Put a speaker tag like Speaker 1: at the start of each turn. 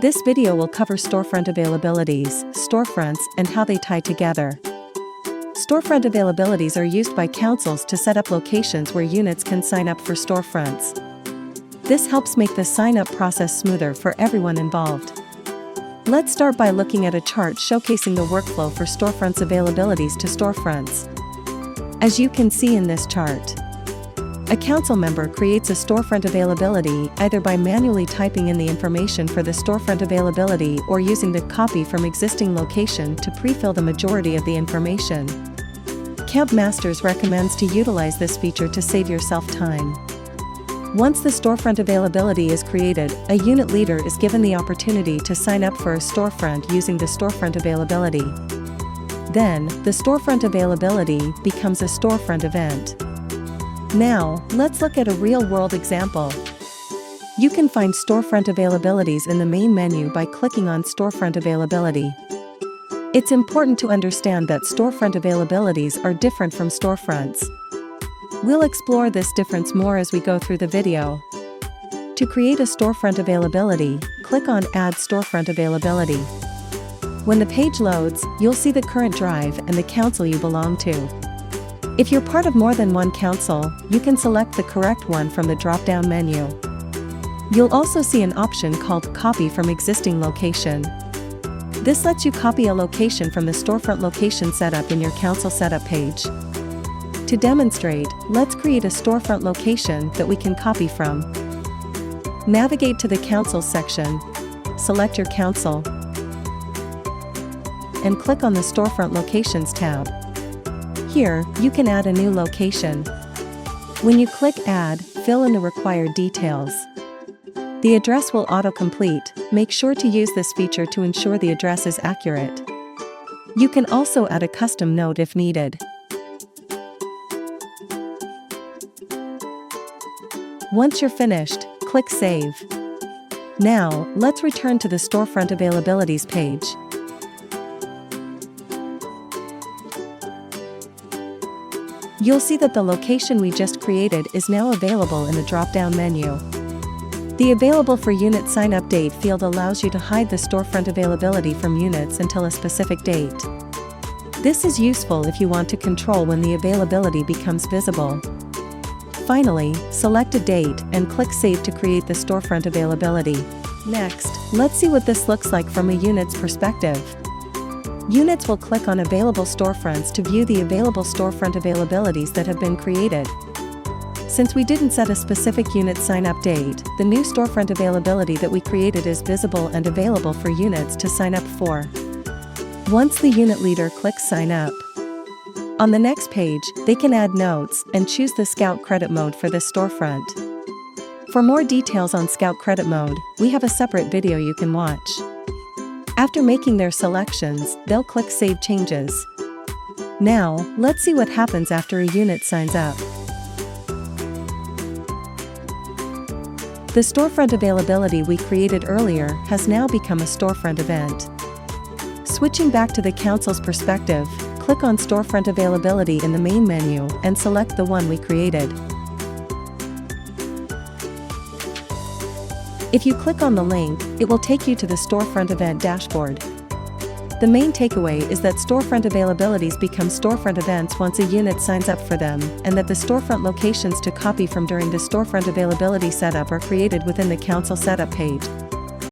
Speaker 1: This video will cover storefront availabilities, storefronts, and how they tie together. Storefront availabilities are used by councils to set up locations where units can sign up for storefronts. This helps make the sign-up process smoother for everyone involved. Let's start by looking at a chart showcasing the workflow for storefronts availabilities to storefronts. As you can see in this chart, a council member creates a storefront availability either by manually typing in the information for the storefront availability or using the copy from existing location to pre-fill the majority of the information. Camp Masters recommends to utilize this feature to save yourself time. Once the storefront availability is created, a unit leader is given the opportunity to sign up for a storefront using the storefront availability. Then, the storefront availability becomes a storefront event. Now, let's look at a real-world example. You can find storefront availabilities in the main menu by clicking on Storefront Availability. It's important to understand that storefront availabilities are different from storefronts. We'll explore this difference more as we go through the video. To create a storefront availability, click on Add Storefront Availability. When the page loads, you'll see the current drive and the council you belong to. If you're part of more than one council, you can select the correct one from the drop-down menu. You'll also see an option called Copy from Existing Location. This lets you copy a location from the storefront location setup in your council setup page. To demonstrate, let's create a storefront location that we can copy from. Navigate to the Council section, select your council, and click on the Storefront Locations tab. Here, you can add a new location. When you click Add, fill in the required details. The address will auto-complete. Make sure to use this feature to ensure the address is accurate. You can also add a custom note if needed. Once you're finished, click Save. Now, let's return to the Storefront Availabilities page. You'll see that the location we just created is now available in the drop-down menu. The Available for Unit Sign-Up Date field allows you to hide the storefront availability from units until a specific date. This is useful if you want to control when the availability becomes visible. Finally, select a date and click Save to create the storefront availability. Next, let's see what this looks like from a unit's perspective. Units will click on Available Storefronts to view the available storefront availabilities that have been created. Since we didn't set a specific unit sign-up date, the new storefront availability that we created is visible and available for units to sign up for. Once the unit leader clicks Sign Up, on the next page, they can add notes and choose the Scout Credit Mode for this storefront. For more details on Scout Credit Mode, we have a separate video you can watch. After making their selections, they'll click Save Changes. Now, let's see what happens after a unit signs up. The storefront availability we created earlier has now become a storefront event. Switching back to the council's perspective, click on Storefront Availability in the main menu and select the one we created. If you click on the link, it will take you to the Storefront Event dashboard. The main takeaway is that storefront availabilities become storefront events once a unit signs up for them, and that the storefront locations to copy from during the storefront availability setup are created within the council setup page.